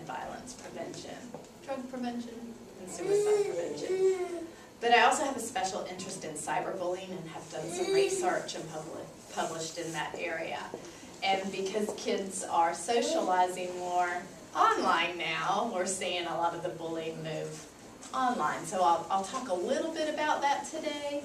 violence prevention, drug prevention, and suicide prevention. But I also have a special interest in cyberbullying and have done some research and published in that area. And because kids are socializing more online now, we're seeing a lot of the bullying move online. So I'll talk a little bit about that today.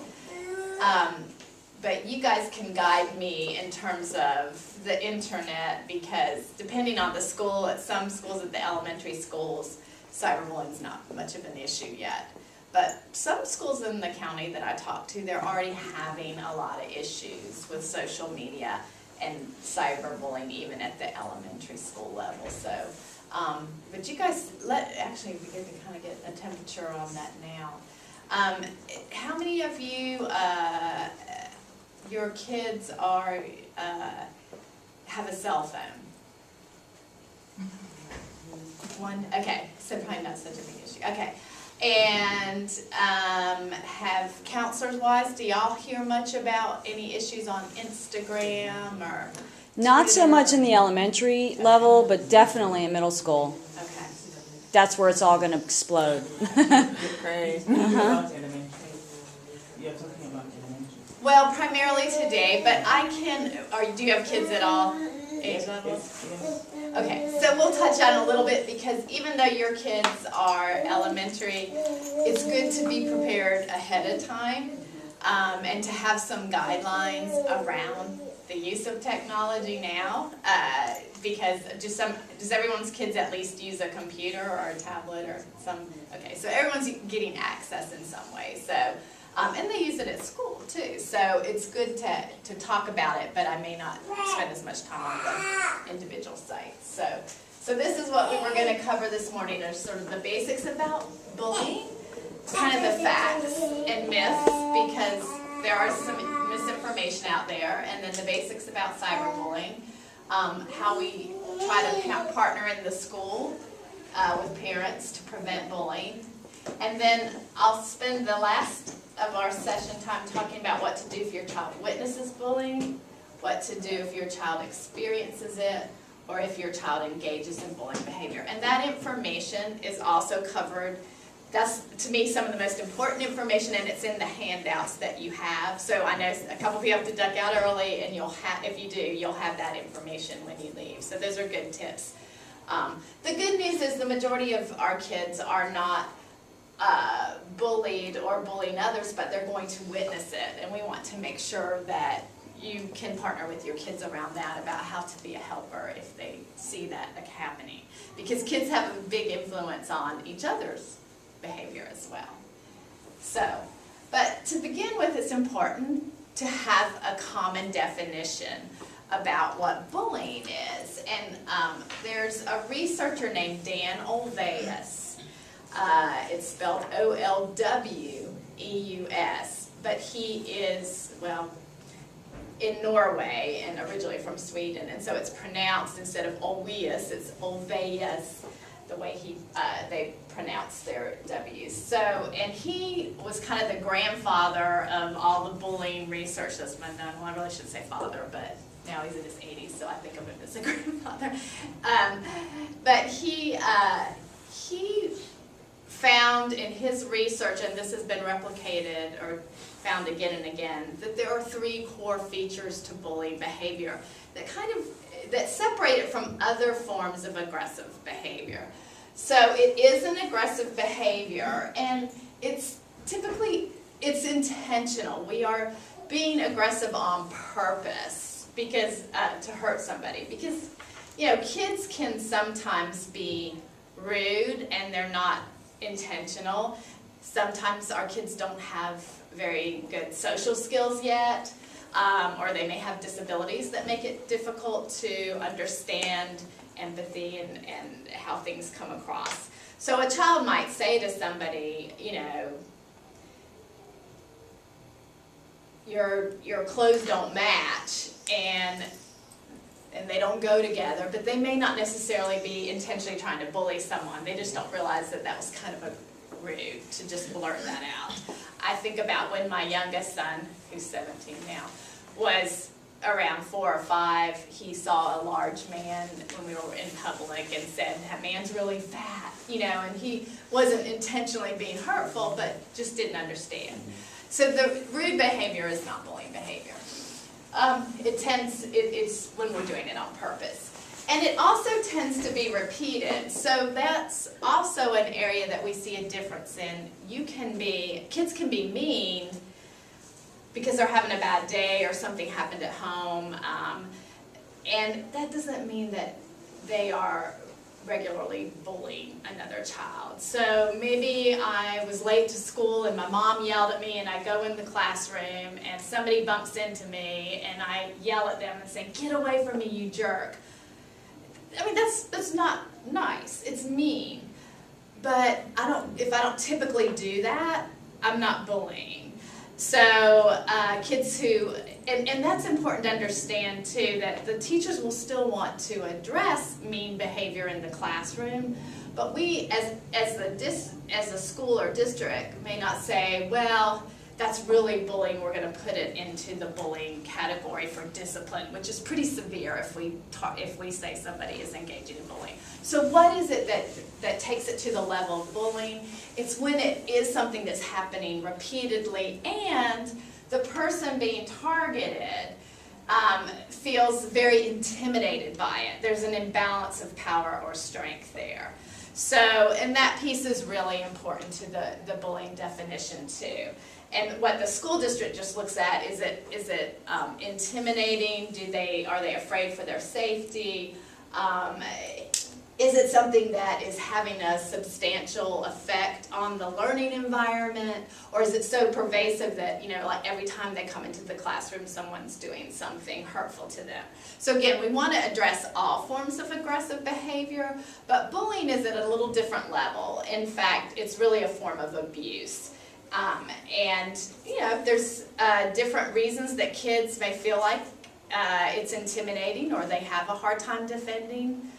But you guys can guide me in terms of the internet, because depending on the school, at some schools, at the elementary schools, cyberbullying is not much of an issue yet. But some schools in the county that I talk to, they're already having a lot of issues with social media and cyberbullying, even at the elementary school level. So, but you guys, actually, we can kind of get a temperature on that now. How many of you, your kids are have a cell phone? One? Okay, so probably not such a big issue. Okay. And have counselors-wise, do y'all hear much about any issues on Instagram or Not so Twitter? much in the elementary level, but definitely in middle school. Okay. That's where it's all going to explode. Well, primarily today, but I can, or do you have kids at all? Age levels? Okay, so we'll touch on a little bit, because even though your kids are elementary, it's good to be prepared ahead of time and to have some guidelines around the use of technology now, because does everyone's kids at least use a computer or a tablet or some? Okay, so everyone's getting access in some way. So. And they use it at school too, so it's good to talk about it, but I may not spend as much time on the individual sites. So this is what we were going to cover this morning. There's sort of the basics about bullying, kind of the facts and myths, because there are some misinformation out there, and then the basics about cyberbullying, how we try to partner in the school with parents to prevent bullying, and then I'll spend the last of our session time talking about what to do if your child witnesses bullying, what to do if your child experiences it, or if your child engages in bullying behavior. And that information is also covered. That's, to me, some of the most important information, and it's in the handouts that you have. So I know a couple of you have to duck out early, and if you do, you'll have that information when you leave. So those are good tips. The good news is the majority of our kids are not bullied or bullying others, but they're going to witness it, and we want to make sure that you can partner with your kids around that, about how to be a helper if they see that happening, because kids have a big influence on each other's behavior as well. So, but to begin with, it's important to have a common definition about what bullying is, and there's a researcher named Dan Olweus. It's spelled O-L-W-E-U-S, but he is, well, in Norway and originally from Sweden, and so it's pronounced, instead of Olweus, it's Olweus, the way they pronounce their W's. So, and he was kind of the grandfather of all the bullying research that's been done. Well, I really shouldn't say father, but now he's in his 80s, so I think of him as a grandfather. But he found in his research, and this has been replicated or found again and again, that there are 3 core features to bullying behavior that separate it from other forms of aggressive behavior. So it is an aggressive behavior, and it's intentional. We are being aggressive on purpose because to hurt somebody, because kids can sometimes be rude and they're not intentional. Sometimes our kids don't have very good social skills yet, or they may have disabilities that make it difficult to understand empathy and how things come across. So a child might say to somebody, your clothes don't match, and they don't go together, but they may not necessarily be intentionally trying to bully someone. They just don't realize that that was kind of rude to just blurt that out. I think about when my youngest son, who's 17 now, was around 4 or 5, he saw a large man when we were in public and said, "That man's really fat," you know, and he wasn't intentionally being hurtful, but just didn't understand. So the rude behavior is not bullying behavior. It's when we're doing it on purpose. And it also tends to be repeated, so that's also an area that we see a difference in. Kids can be mean because they're having a bad day or something happened at home, and that doesn't mean that they are regularly bullying another child. So maybe I was late to school and my mom yelled at me, and I go in the classroom and somebody bumps into me and I yell at them and say, "Get away from me, you jerk." I mean, that's not nice. It's mean. But if I don't typically do that, I'm not bullying. So kids who, and that's important to understand too, that the teachers will still want to address mean behavior in the classroom, but we as a school or district may not say, well, that's really bullying, we're going to put it into the bullying category for discipline, which is pretty severe if we say somebody is engaging in bullying. So what is it that takes it to the level of bullying? It's when it is something that's happening repeatedly and the person being targeted feels very intimidated by it. There's an imbalance of power or strength there. So, and that piece is really important to the bullying definition too. And what the school district just looks at, is it intimidating? Are they afraid for their safety? Is it something that is having a substantial effect on the learning environment? Or is it so pervasive that, you know, like every time they come into the classroom, someone's doing something hurtful to them? So again, we want to address all forms of aggressive behavior, but bullying is at a little different level. In fact, it's really a form of abuse. And, you know, there's different reasons that kids may feel like it's intimidating or they have a hard time defending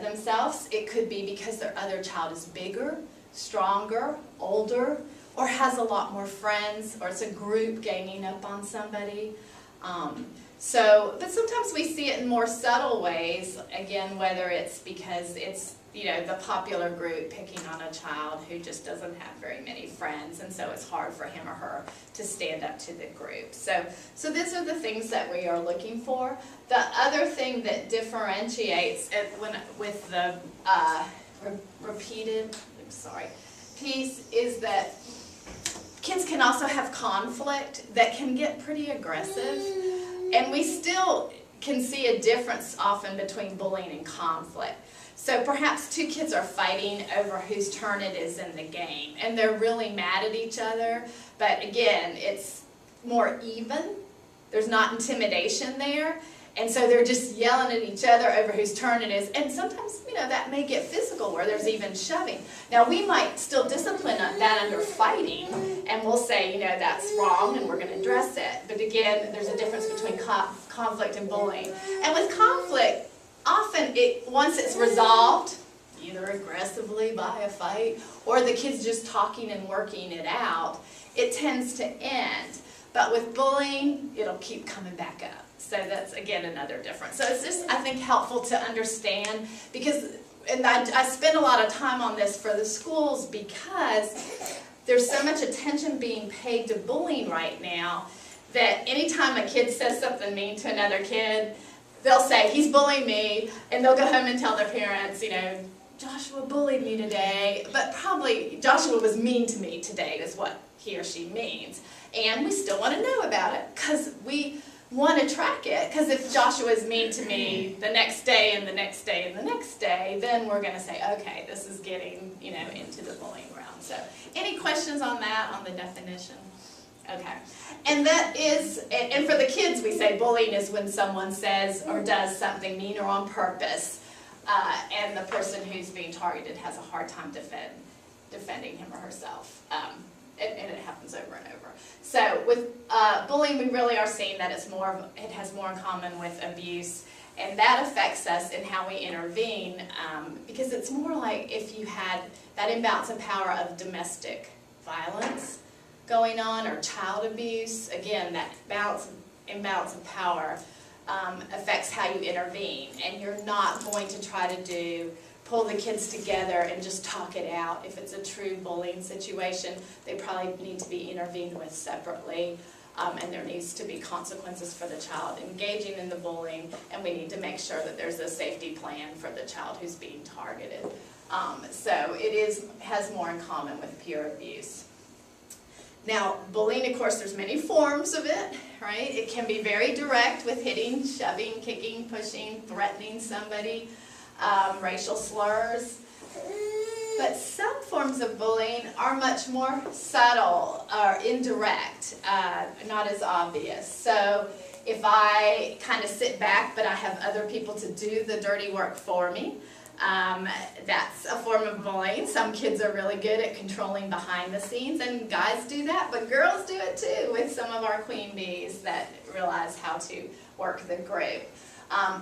themselves. It could be because their other child is bigger, stronger, older, or has a lot more friends, or it's a group ganging up on somebody. But sometimes we see it in more subtle ways, again, whether it's because it's, you know, the popular group picking on a child who just doesn't have very many friends, and so it's hard for him or her to stand up to the group. So these are the things that we are looking for. The other thing that differentiates it with the repeated piece is that kids can also have conflict that can get pretty aggressive, and we still can see a difference often between bullying and conflict. So perhaps two kids are fighting over whose turn it is in the game, and they're really mad at each other, but again, it's more even. There's not intimidation there, and so they're just yelling at each other over whose turn it is, and sometimes, you know, that may get physical where there's even shoving. Now, we might still discipline that under fighting, and we'll say, you know, that's wrong, and we're going to address it. But again, there's a difference between conflict and bullying. And with conflict, often, once it's resolved, either aggressively by a fight, or the kids just talking and working it out, it tends to end. But with bullying, it'll keep coming back up. So that's, again, another difference. So it's just, I think, helpful to understand, because, and I spend a lot of time on this for the schools because there's so much attention being paid to bullying right now that anytime a kid says something mean to another kid, they'll say, "He's bullying me," and they'll go home and tell their parents, you know, "Joshua bullied me today," but probably Joshua was mean to me today is what he or she means. And we still want to know about it because we want to track it, because if Joshua is mean to me the next day and the next day and the next day, then we're going to say, okay, this is getting, you know, into the bullying realm. So any questions on that, on the definition? Okay. And that is, and for the kids we say bullying is when someone says or does something mean or on purpose, and the person who's being targeted has a hard time defending him or herself. And it happens over and over. So with bullying, we really are seeing that it has more in common with abuse, and that affects us in how we intervene, because it's more like if you had that imbalance of power of domestic violence going on, or child abuse. Again, that balance imbalance of power affects how you intervene, and you're not going to try to pull the kids together and just talk it out. If it's a true bullying situation, they probably need to be intervened with separately, and there needs to be consequences for the child engaging in the bullying, and we need to make sure that there's a safety plan for the child who's being targeted. So it has more in common with peer abuse. Now, bullying, of course, there's many forms of it, right? It can be very direct with hitting, shoving, kicking, pushing, threatening somebody, racial slurs. But some forms of bullying are much more subtle or indirect, not as obvious. So if I kind of sit back but I have other people to do the dirty work for me, that's a form of bullying. Some kids are really good at controlling behind the scenes, and guys do that, but girls do it too with some of our queen bees that realize how to work the group.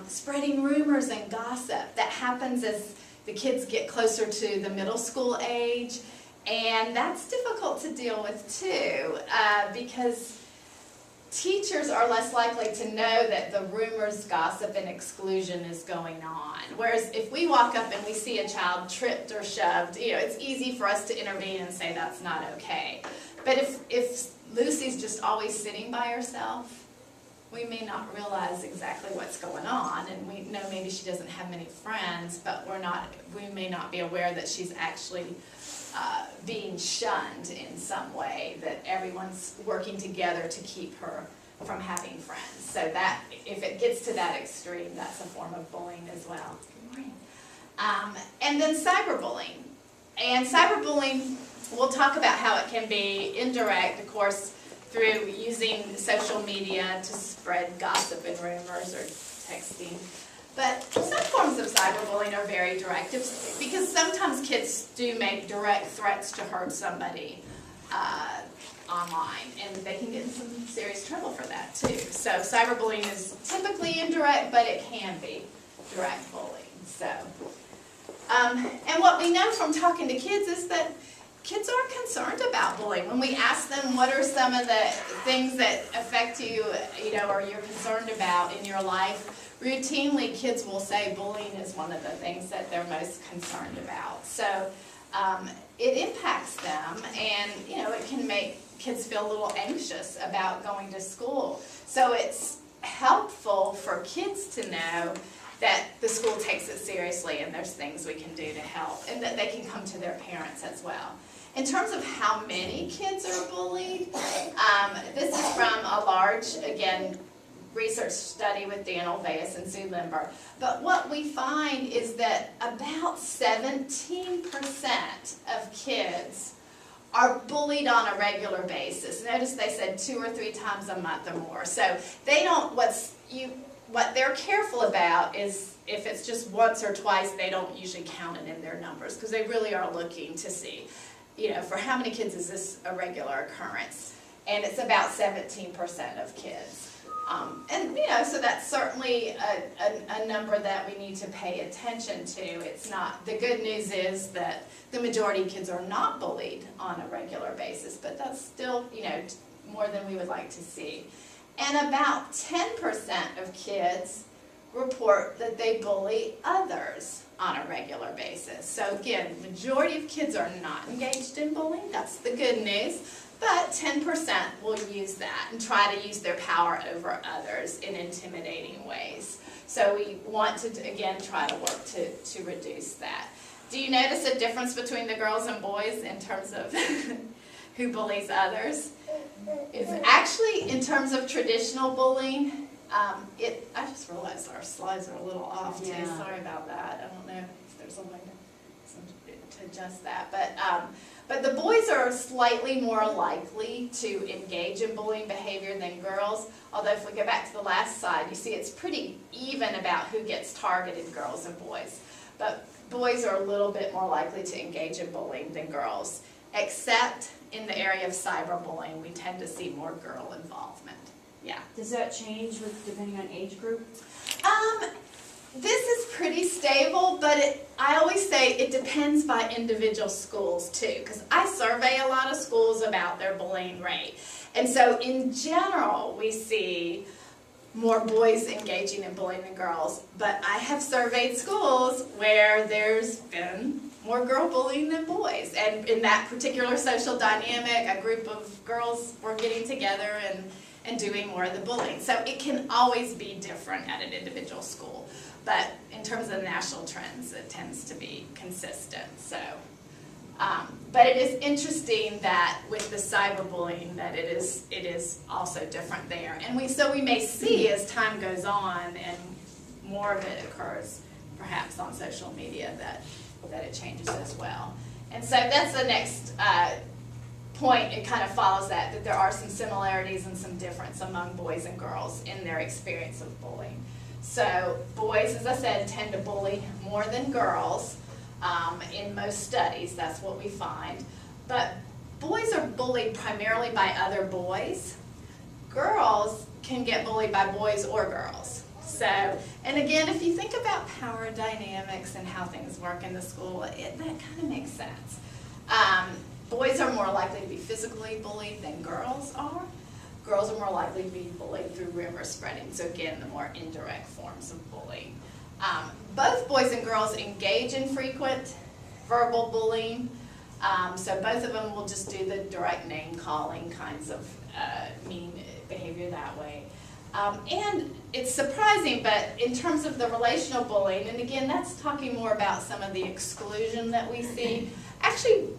Spreading rumors and gossip, that happens as the kids get closer to the middle school age, and that's difficult to deal with too, because teachers are less likely to know that the rumors, gossip, and exclusion is going on. Whereas if we walk up and we see a child tripped or shoved, it's easy for us to intervene and say that's not okay. But if Lucy's just always sitting by herself, we may not realize exactly what's going on, and we know maybe she doesn't have many friends, but we may not be aware that she's actually being shunned in some way, that everyone's working together to keep her from having friends. So that, if it gets to that extreme, that's a form of bullying as well. Good morning. And then cyberbullying. And cyberbullying, we'll talk about how it can be indirect, of course, through using social media to spread gossip and rumors or texting. But some forms of cyberbullying are very direct, because sometimes kids do make direct threats to hurt somebody online, and they can get in some serious trouble for that too. So cyberbullying is typically indirect, but it can be direct bullying. So, and what we know from talking to kids is that kids are concerned about bullying. When we ask them what are some of the things that affect you, or you're concerned about in your life, routinely kids will say bullying is one of the things that they're most concerned about. So it impacts them, and it can make kids feel a little anxious about going to school. So it's helpful for kids to know that the school takes it seriously and there's things we can do to help, and that they can come to their parents as well. In terms of how many kids are bullied, this is from a large, again, research study with Dan Olveus and Sue Limber. But what we find is that about 17% of kids are bullied on a regular basis. Notice they said 2 or 3 times a month or more. So they don't, what they're careful about is if it's just once or twice, they don't usually count it in their numbers, because they really are looking to see, for how many kids is this a regular occurrence? And it's about 17% of kids. So that's certainly a number that we need to pay attention to. It's not, the good news is that the majority of kids are not bullied on a regular basis, but that's still, more than we would like to see. And about 10% of kids report that they bully others on a regular basis. So again, the majority of kids are not engaged in bullying. That's the good news. But 10% will use that and try to use their power over others in intimidating ways. So we want to, again, try to work to reduce that. Do you notice a difference between the girls and boys in terms of who bullies others? It's actually, in terms of traditional bullying, I just realized our slides are a little off too. Yeah. Sorry about that. I don't know if there's a way to adjust that. But the boys are slightly more likely to engage in bullying behavior than girls. Although if we go back to the last slide, you see it's pretty even about who gets targeted, girls and boys. But boys are a little bit more likely to engage in bullying than girls, except in the area of cyberbullying, we tend to see more girl involvement. Yeah. Does that change depending on age group? This is pretty stable, but I always say it depends by individual schools too, because I survey a lot of schools about their bullying rate. And so in general, we see more boys engaging in bullying than girls, but I have surveyed schools where there's been more girl bullying than boys. And in that particular social dynamic, a group of girls were getting together and doing more of the bullying. So it can always be different at an individual school. But in terms of national trends, it tends to be consistent. So, but it is interesting that with the cyberbullying that it is also different there. And we may see as time goes on and more of it occurs perhaps on social media that it changes as well. And so that's the next point. It kind of follows that there are some similarities and some difference among boys and girls in their experience of bullying. So boys, as I said, tend to bully more than girls in most studies. That's what we find. But boys are bullied primarily by other boys. Girls can get bullied by boys or girls. So, and again, if you think about power dynamics and how things work in the school, that kind of makes sense. Boys are more likely to be physically bullied than girls are. Girls are more likely to be bullied through rumor spreading. So again, the more indirect forms of bullying. Both boys and girls engage in frequent verbal bullying. So both of them will just do the direct name calling kinds of mean behavior that way. And it's surprising, but in terms of the relational bullying, and again, that's talking more about some of the exclusion that we see. Actually,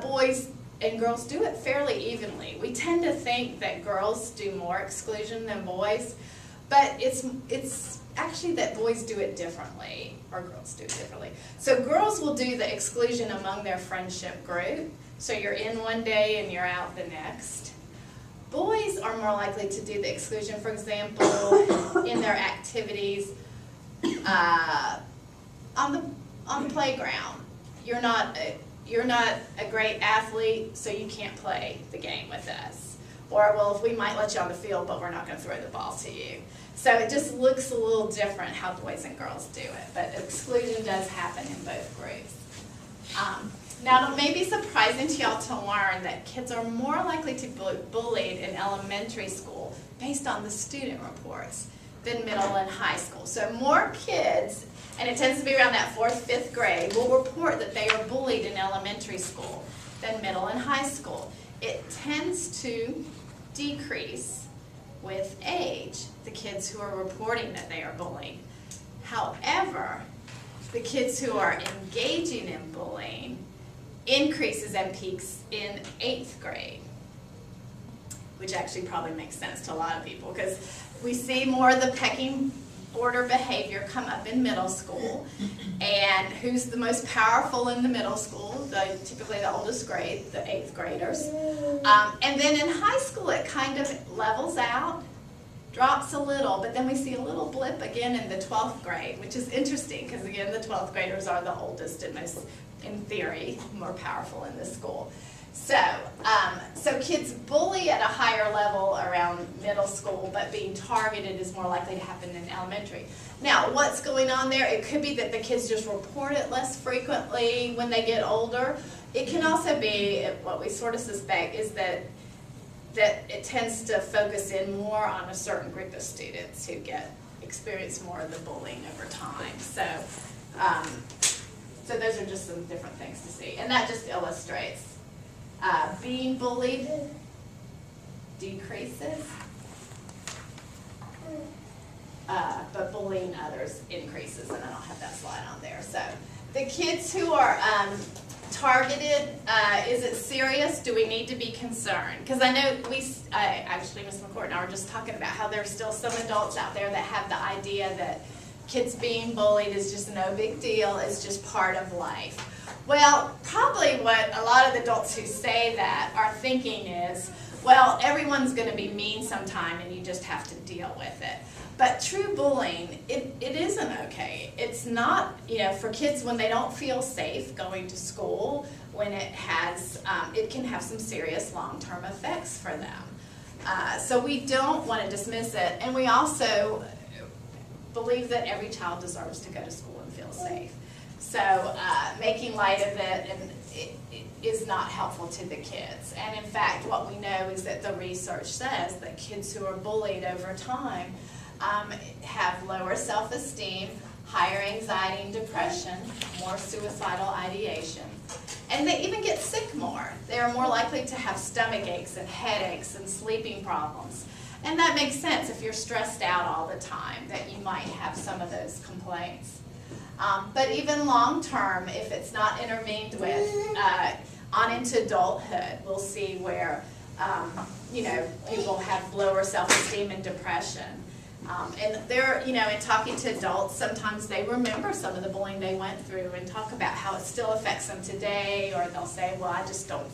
boys and girls do it fairly evenly. We tend to think that girls do more exclusion than boys, but it's actually that boys do it differently, or girls do it differently. So girls will do the exclusion among their friendship group. So you're in one day and you're out the next. Boys are more likely to do the exclusion, for example, in their activities on the playground. You're not a great athlete, so you can't play the game with us. Or, well, if we might let you on the field, but we're not going to throw the ball to you. So it just looks a little different how boys and girls do it, but exclusion does happen in both groups. Now, it may be surprising to y'all to learn that kids are more likely to be bullied in elementary school based on the student reports than middle and high school. So more kids, and it tends to be around that 4th, 5th grade, will report that they are bullied in elementary school than middle and high school. It tends to decrease with age, the kids who are reporting that they are bullied. However, the kids who are engaging in bullying increases and peaks in 8th grade, which actually probably makes sense to a lot of people because we see more of the pecking order behavior come up in middle school. And who's the most powerful in the middle school? Typically the oldest grade, the 8th graders. And then in high school it kind of levels out, drops a little, but then we see a little blip again in the 12th grade, which is interesting because again the 12th graders are the oldest and most, in theory, more powerful in this school. So, so kids bully at a higher level around middle school, but being targeted is more likely to happen in elementary. Now, what's going on there? It could be that the kids just report it less frequently when they get older. It can also be, what we sort of suspect, is that it tends to focus in more on a certain group of students who experience more of the bullying over time. So, so those are just some different things to see. And that just illustrates being bullied decreases, but bullying others increases, and I don't have that slide on there. So the kids who are targeted, is it serious? Do we need to be concerned? Because I know actually Ms. McCourt and I were just talking about how there's still some adults out there that have the idea that kids being bullied is just no big deal, it's just part of life. Well, probably what a lot of the adults who say that are thinking is, well, everyone's going to be mean sometime and you just have to deal with it. But true bullying, it isn't okay. It's not, for kids when they don't feel safe going to school, when it can have some serious long-term effects for them. So we don't want to dismiss it, and we also believe that every child deserves to go to school and feel safe. So making light of it is not helpful to the kids. And in fact, what we know is that the research says that kids who are bullied over time have lower self-esteem, higher anxiety and depression, more suicidal ideation, and they even get sick more. They are more likely to have stomach aches and headaches and sleeping problems. And that makes sense if you're stressed out all the time, that you might have some of those complaints. But even long term, if it's not intervened with, on into adulthood, we'll see where people have lower self-esteem and depression. And they're, in talking to adults, sometimes they remember some of the bullying they went through and talk about how it still affects them today, or they'll say, well, I just don't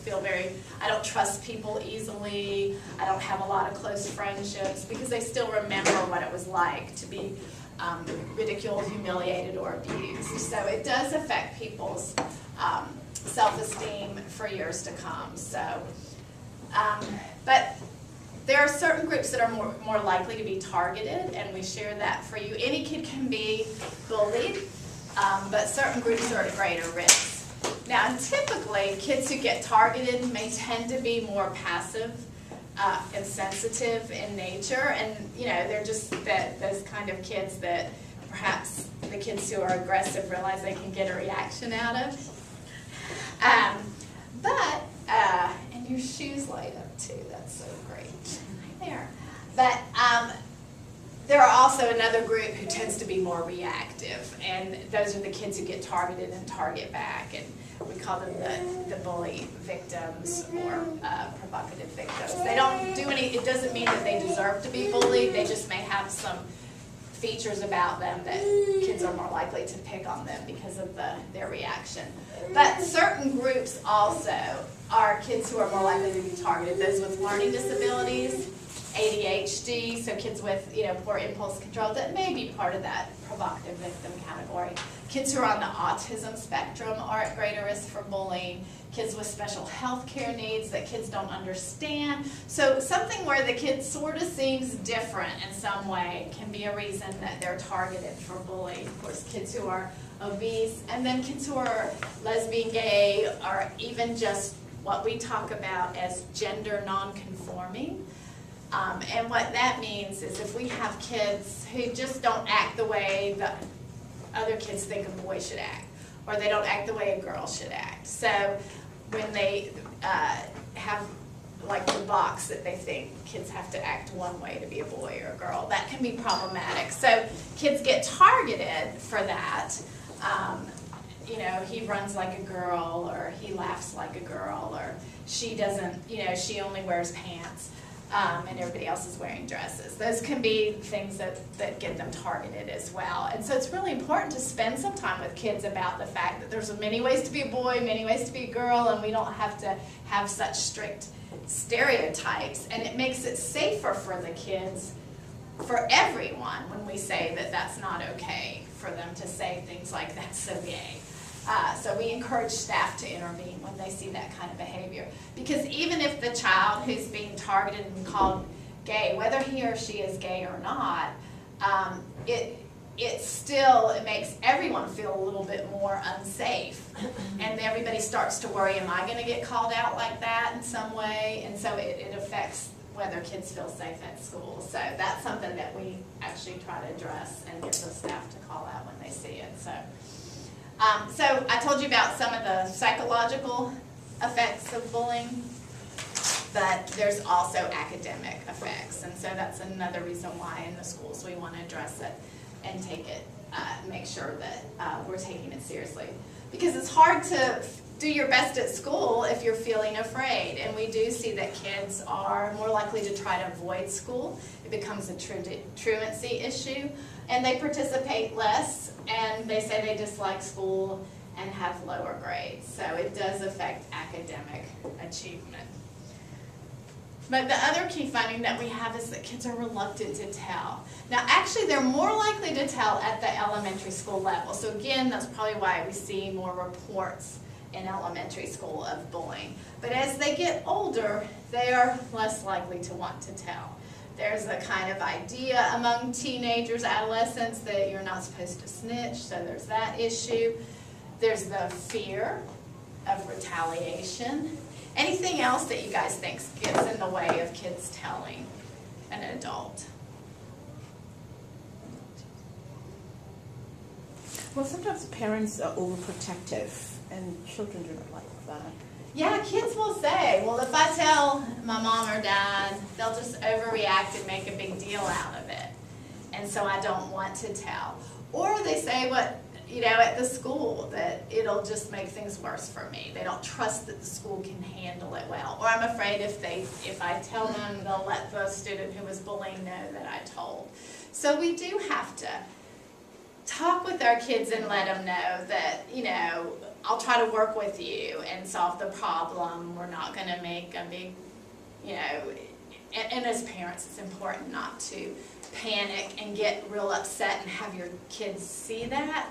I don't trust people easily, I don't have a lot of close friendships, because they still remember what it was like to be ridiculed, humiliated, or abused. So it does affect people's self-esteem for years to come. So, but there are certain groups that are more likely to be targeted, and we share that for you. Any kid can be bullied, but certain groups are at greater risk. Now, typically, kids who get targeted may tend to be more passive and sensitive in nature, and they're just those kind of kids that perhaps the kids who are aggressive realize they can get a reaction out of. And your shoes light up too, that's so great. Right there. But there are also another group who tends to be more reactive, and those are the kids who get targeted and target back, and we call them the bully victims or provocative victims. They don't do it doesn't mean that they deserve to be bullied, they just may have some features about them that kids are more likely to pick on them because of their reaction. But certain groups also are kids who are more likely to be targeted. Those with learning disabilities, ADHD, so kids with poor impulse control, that may be part of that provocative victim category. Kids who are on the autism spectrum are at greater risk for bullying. Kids with special health care needs that kids don't understand. So something where the kid sort of seems different in some way can be a reason that they're targeted for bullying. Of course, kids who are obese, and then kids who are lesbian, gay, or even just what we talk about as gender non-conforming. And what that means is if we have kids who just don't act the way that other kids think a boy should act, or they don't act the way a girl should act. So when they have like the box that they think kids have to act one way to be a boy or a girl, that can be problematic. So kids get targeted for that. He runs like a girl, or he laughs like a girl, or she doesn't, she only wears pants. And everybody else is wearing dresses. Those can be things that get them targeted as well. And so it's really important to spend some time with kids about the fact that there's many ways to be a boy, many ways to be a girl, and we don't have to have such strict stereotypes. And it makes it safer for the kids, for everyone, when we say that that's not okay for them to say things like that's so gay. So we encourage staff to intervene when they see that kind of behavior. Because even if the child who's being targeted and called gay, whether he or she is gay or not, it makes everyone feel a little bit more unsafe. And everybody starts to worry, am I going to get called out like that in some way? And so it affects whether kids feel safe at school. So that's something that we actually try to address and get the staff to call out when they see it. So I told you about some of the psychological effects of bullying, but there's also academic effects, and so that's another reason why in the schools we want to address it and take it, make sure that we're taking it seriously. Because it's hard to do your best at school if you're feeling afraid, and we do see that kids are more likely to try to avoid school. It becomes a truancy issue, and they participate less, and they say they dislike school and have lower grades. So it does affect academic achievement. But the other key finding that we have is that kids are reluctant to tell. Now actually they're more likely to tell at the elementary school level. So again, that's probably why we see more reports in elementary school of bullying. But as they get older, they are less likely to want to tell. There's a kind of idea among teenagers, adolescents, that you're not supposed to snitch, so there's that issue. There's the fear of retaliation. Anything else that you guys think gets in the way of kids telling an adult? Well, sometimes parents are overprotective, and children do not like that. Yeah, kids will say, well, if I tell my mom or dad, they'll just overreact and make a big deal out of it. And so I don't want to tell. Or they say at the school, that it'll just make things worse for me. They don't trust that the school can handle it well. Or I'm afraid if I tell them, they'll let the student who was bullying know that I told. So we do have to talk with our kids and let them know that, I'll try to work with you and solve the problem. We're not going to make a big, and as parents, it's important not to panic and get real upset and have your kids see that,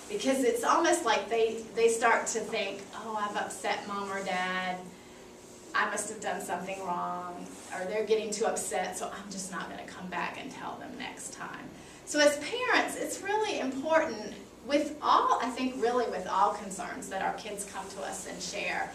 because it's almost like they start to think, oh, I've upset mom or dad, I must have done something wrong, or they're getting too upset, so I'm just not going to come back and tell them next time. So as parents, it's really important with all concerns that our kids come to us and share,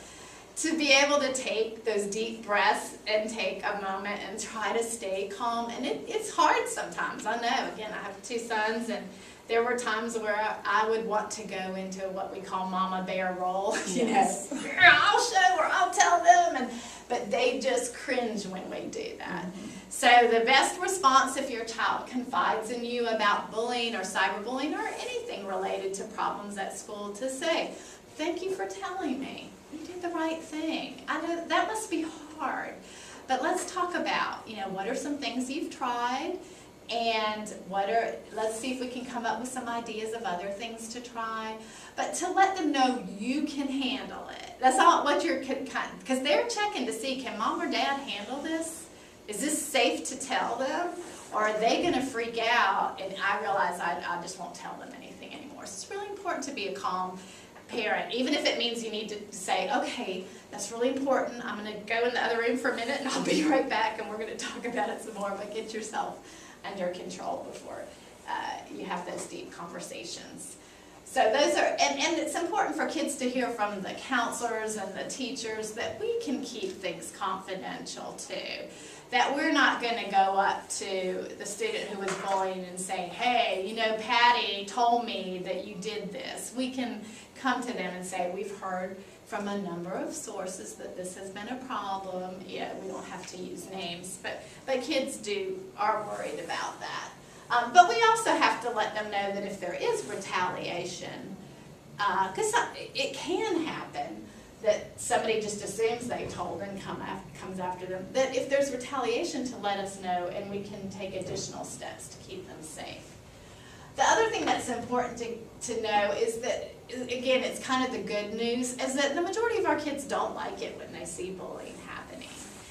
to be able to take those deep breaths and take a moment and try to stay calm. And it's hard sometimes, I know. Again, I have 2 sons, and there were times where I would want to go into what we call mama bear role, Yes. I'll show or I'll tell them, but they just cringe when we do that. Mm-hmm. So the best response if your child confides in you about bullying or cyberbullying or anything related to problems at school, to say, thank you for telling me. You did the right thing. I know that must be hard, but let's talk about, what are some things you've tried, and let's see if we can come up with some ideas of other things to try, but to let them know you can handle it. That's all what you're, because they're checking to see, can mom or dad handle this? Is this safe to tell them? Or are they going to freak out and I realize I just won't tell them anything anymore? So it's really important to be a calm parent, even if it means you need to say, okay, that's really important. I'm going to go in the other room for a minute and I'll be right back and we're going to talk about it some more, but get yourself under control before you have those deep conversations. So those are, and it's important for kids to hear from the counselors and the teachers that we can keep things confidential too. That we're not going to go up to the student who was bullying and say, hey, Patty told me that you did this. We can come to them and say, we've heard from a number of sources that this has been a problem. Yeah, we don't have to use names, but kids are worried about that. But we also have to let them know that if there is retaliation, because it can happen, that somebody just assumes they told and comes after them, that if there's retaliation, to let us know and we can take additional steps to keep them safe. The other thing that's important to know is that, again, it's kind of the good news, is that the majority of our kids don't like it when they see bullying happening.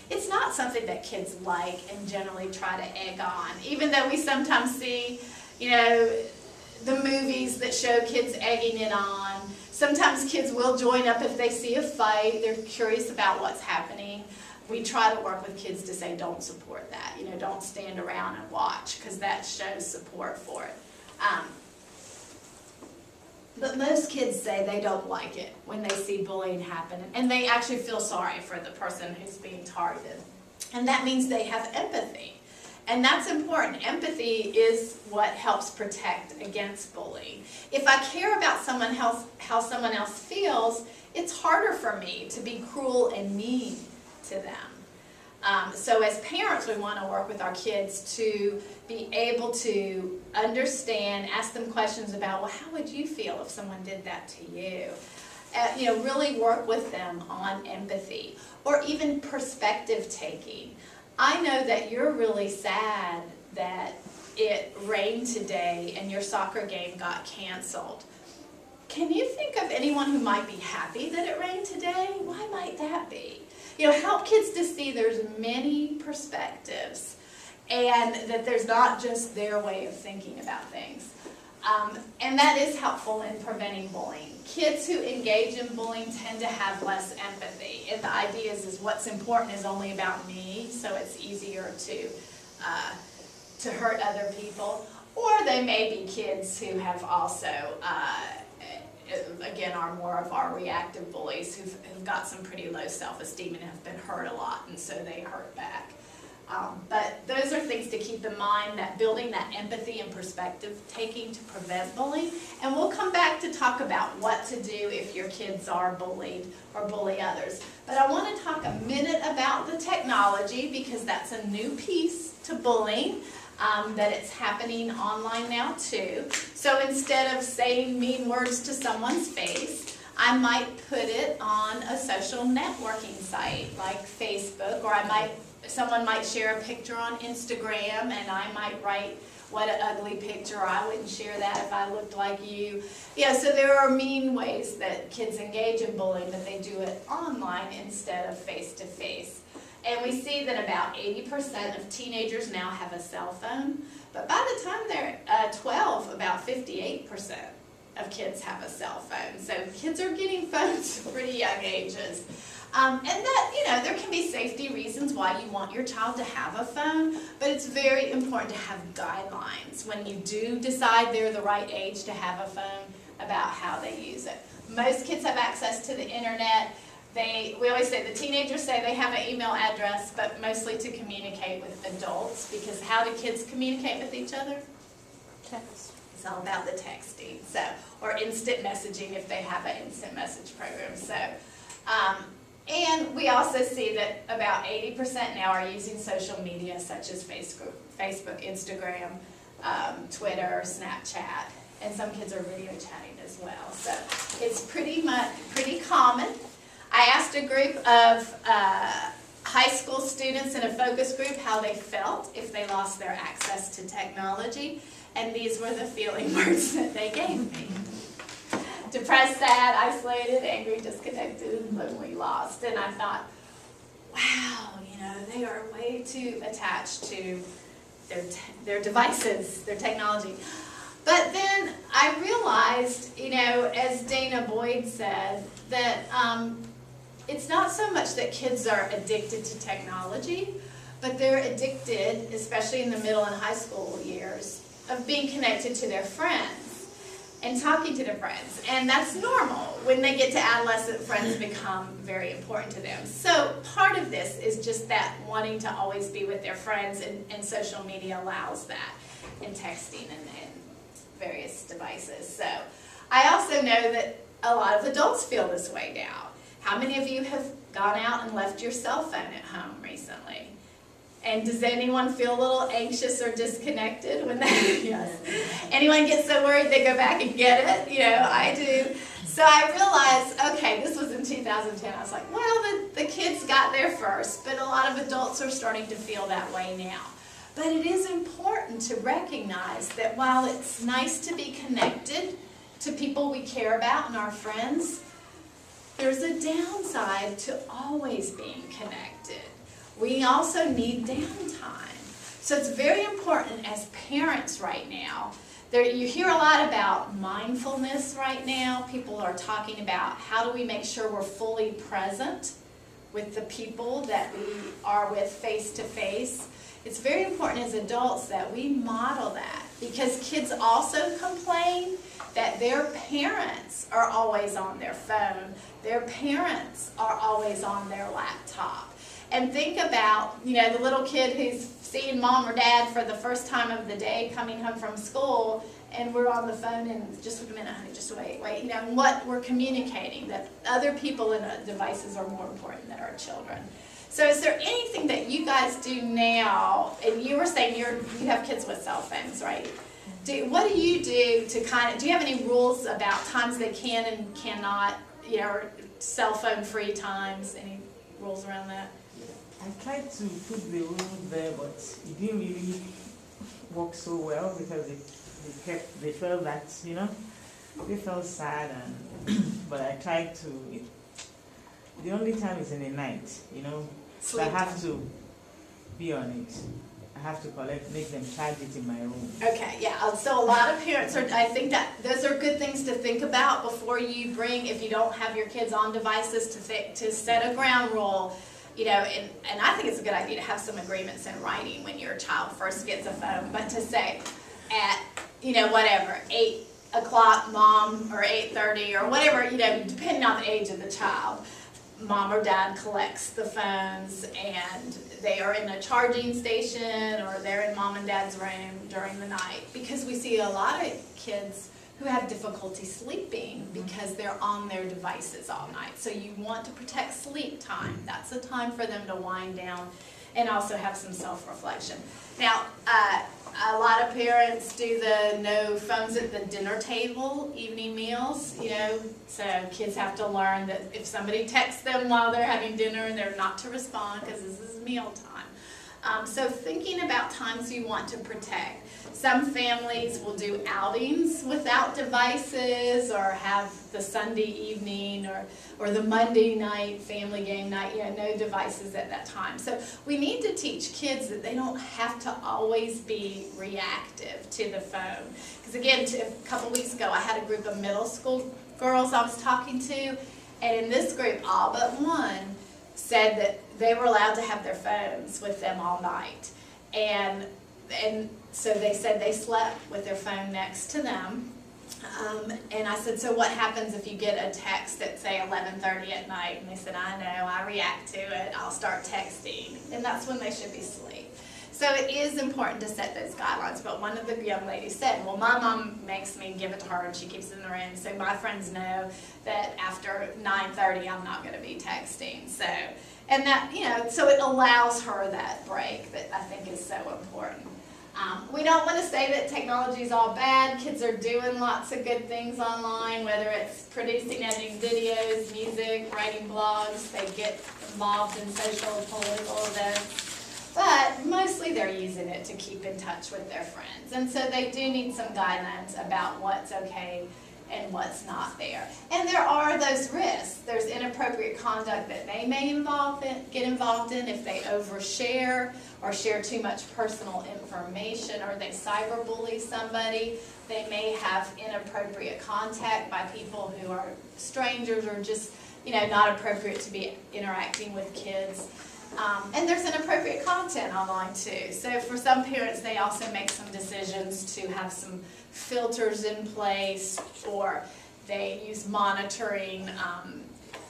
It's not something that kids like and generally try to egg on, even though we sometimes see, the movies that show kids egging it on. Sometimes kids will join up if they see a fight. They're curious about what's happening. We try to work with kids to say, don't support that. Don't stand around and watch, because that shows support for it. But most kids say they don't like it when they see bullying happen, and they actually feel sorry for the person who's being targeted. And that means they have empathy. And that's important. Empathy is what helps protect against bullying. If I care about how someone else feels, it's harder for me to be cruel and mean to them. So as parents, we want to work with our kids to be able to understand, ask them questions about, well, how would you feel if someone did that to you? Really work with them on empathy, or even perspective taking. I know that you're really sad that it rained today and your soccer game got canceled. Can you think of anyone who might be happy that it rained today? Why might that be? Help kids to see there's many perspectives and that there's not just their way of thinking about things. And that is helpful in preventing bullying. Kids who engage in bullying tend to have less empathy. And the idea is what's important is only about me, so it's easier to hurt other people. Or they may be kids who have also again, are more of our reactive bullies who've got some pretty low self-esteem and have been hurt a lot, and so they hurt back. But those are things to keep in mind, that building that empathy and perspective taking to prevent bullying. And we'll come back to talk about what to do if your kids are bullied or bully others. But I want to talk a minute about the technology, because that's a new piece to bullying, that it's happening online now too. So instead of saying mean words to someone's face, I might put it on a social networking site like Facebook, or someone might share a picture on Instagram, and I might write, "What an ugly picture, I wouldn't share that if I looked like you." Yeah, so there are mean ways that kids engage in bullying, but they do it online instead of face-to-face. And we see that about 80% of teenagers now have a cell phone, but by the time they're 12, about 58% of kids have a cell phone. So kids are getting phones at pretty young ages. And that, there can be safety reasons why you want your child to have a phone, but it's very important to have guidelines when you do decide they're the right age to have a phone about how they use it. Most kids have access to the internet. We always say, the teenagers say they have an email address, but mostly to communicate with adults, because how do kids communicate with each other? Text. It's all about the texting, or instant messaging if they have an instant message program. And we also see that about 80% now are using social media such as Facebook, Instagram, Twitter, Snapchat, and some kids are video chatting as well. So it's pretty common. I asked a group of high school students in a focus group how they felt if they lost their access to technology, and these were the feeling words that they gave me. Depressed, sad, isolated, angry, disconnected, lonely, lost. And I thought, wow, they are way too attached to their devices, their technology. But then I realized, as Dana Boyd said, that it's not so much that kids are addicted to technology, but they're addicted, especially in the middle and high school years, of being connected to their friends and talking to their friends. And that's normal. When they get to adolescent, friends become very important to them. So part of this is just that wanting to always be with their friends, and social media allows that, and texting and various devices. So I also know that a lot of adults feel this way now. How many of you have gone out and left your cell phone at home recently? And does anyone feel a little anxious or disconnected when they, yes. Anyone get so worried they go back and get it? I do. So I realized, okay, this was in 2010. I was like, well, the kids got there first, but a lot of adults are starting to feel that way now. But it is important to recognize that while it's nice to be connected to people we care about and our friends, there's a downside to always being connected. We also need downtime. So it's very important as parents right now. You hear a lot about mindfulness right now. People are talking about how do we make sure we're fully present with the people that we are with face to face. It's very important as adults that we model that, because kids also complain that their parents are always on their phone. Their parents are always on their laptop. And think about, the little kid who's seeing mom or dad for the first time of the day coming home from school, and we're on the phone, and just a minute, honey, just wait, what we're communicating, that other people and devices are more important than our children. So is there anything that you guys do now, and you were saying you have kids with cell phones, right? What do you do to do you have any rules about times they can and cannot, or cell phone free times, any rules around that? I tried to put the rule there, but it didn't really work so well, because they felt that, they felt sad, but I tried to. The only time is in the night, so I have to be on it. I have to make them charge it in my room. Okay, yeah. So a lot of parents I think that those are good things to think about before you if you don't have your kids on devices, to set a ground rule. And I think it's a good idea to have some agreements in writing when your child first gets a phone, but to say at, 8 o'clock, mom, or 8:30, or whatever, you know, depending on the age of the child, mom or dad collects the phones and they are in a charging station or they're in mom and dad's room during the night, because we see a lot of kids who have difficulty sleeping because they're on their devices all night. So you want to protect sleep time. That's a time for them to wind down and also have some self-reflection. Now, a lot of parents do the no phones at the dinner table, evening meals, you know, so kids have to learn that if somebody texts them while they're having dinner, they're not to respond because this is meal time. So thinking about times you want to protect. Some families will do outings without devices, or have the Sunday evening or the Monday night family game night, you know, no devices at that time. So we need to teach kids that they don't have to always be reactive to the phone. Because again, a couple weeks ago I had a group of middle school girls I was talking to, and in this group all but one said that they were allowed to have their phones with them all night. And so they said they slept with their phone next to them. And I said, so what happens if you get a text at, say, 11:30 at night? And they said, I know, I react to it, I'll start texting. And that's when they should be asleep. So it is important to set those guidelines. But one of the young ladies said, well, my mom makes me give it to her and she keeps it in the room, so my friends know that after 9:30 I'm not going to be texting. So, and that, you know, so it allows her that break that I think is so important. We don't want to say that technology is all bad. Kids are doing lots of good things online, whether it's producing, editing videos, music, writing blogs. They get involved in social and political events. But mostly they're using it to keep in touch with their friends. And so they do need some guidelines about what's okay and what's not there. And there are those risks. There's inappropriate conduct that they may get involved in if they overshare or share too much personal information, or they cyberbully somebody. They may have inappropriate contact by people who are strangers or just, you know, not appropriate to be interacting with kids. And there's inappropriate content online too. So for some parents, they also make some decisions to have some filters in place, or they use monitoring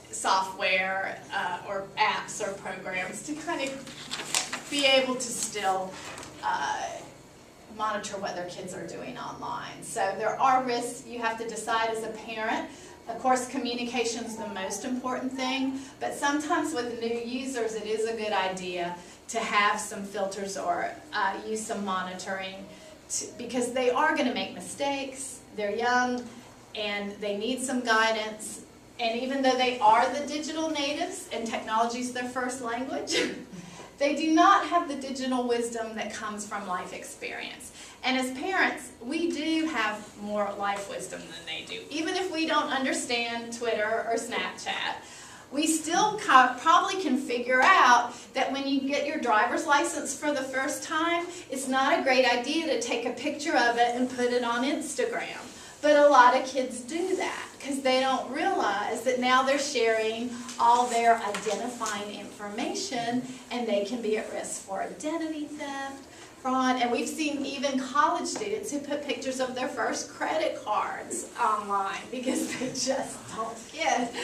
software or apps or programs to kind of be able to still monitor what their kids are doing online. So there are risks you have to decide as a parent. Of course, communication is the most important thing, but sometimes with new users it is a good idea to have some filters or use some monitoring because they are going to make mistakes, they're young, and they need some guidance. And even though they are the digital natives and technology is their first language, they do not have the digital wisdom that comes from life experience. And as parents, we do have more life wisdom than they do. Even if we don't understand Twitter or Snapchat, we still probably can figure out that when you get your driver's license for the first time, it's not a great idea to take a picture of it and put it on Instagram. But a lot of kids do that because they don't realize that now they're sharing all their identifying information, and they can be at risk for identity theft, fraud, and we've seen even college students who put pictures of their first credit cards online because they just don't get it.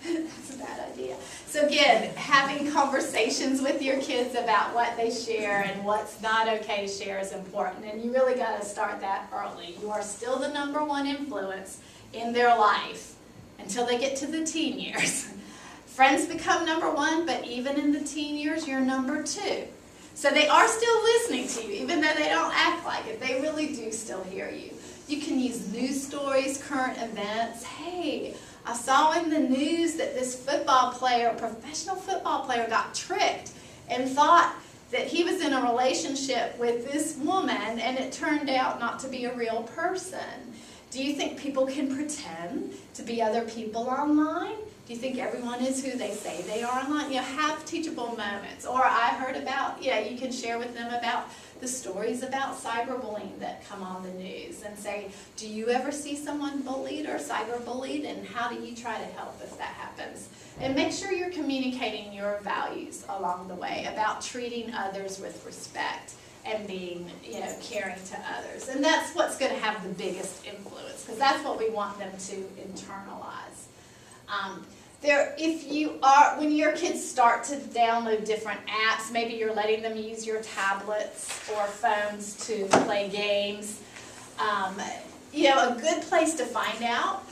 That's a bad idea. So again, having conversations with your kids about what they share and what's not okay to share is important, and you really got to start that early. You are still the #1 influence in their life until they get to the teen years. Friends become #1, but even in the teen years, you're #2. So they are still listening to you, even though they don't act like it. They really do still hear you. You can use news stories, current events. Hey, I saw in the news that this football player, professional football player, got tricked and thought that he was in a relationship with this woman, and it turned out not to be a real person. Do you think people can pretend to be other people online? Do you think everyone is who they say they are online? You know, have teachable moments. Or I heard about, you can share with them about the stories about cyberbullying that come on the news and say, do you ever see someone bullied or cyberbullied, and how do you try to help if that happens? And make sure you're communicating your values along the way about treating others with respect and being, caring to others. And that's what's going to have the biggest influence, because that's what we want them to internalize. When your kids start to download different apps, maybe you're letting them use your tablets or phones to play games. A good place to find out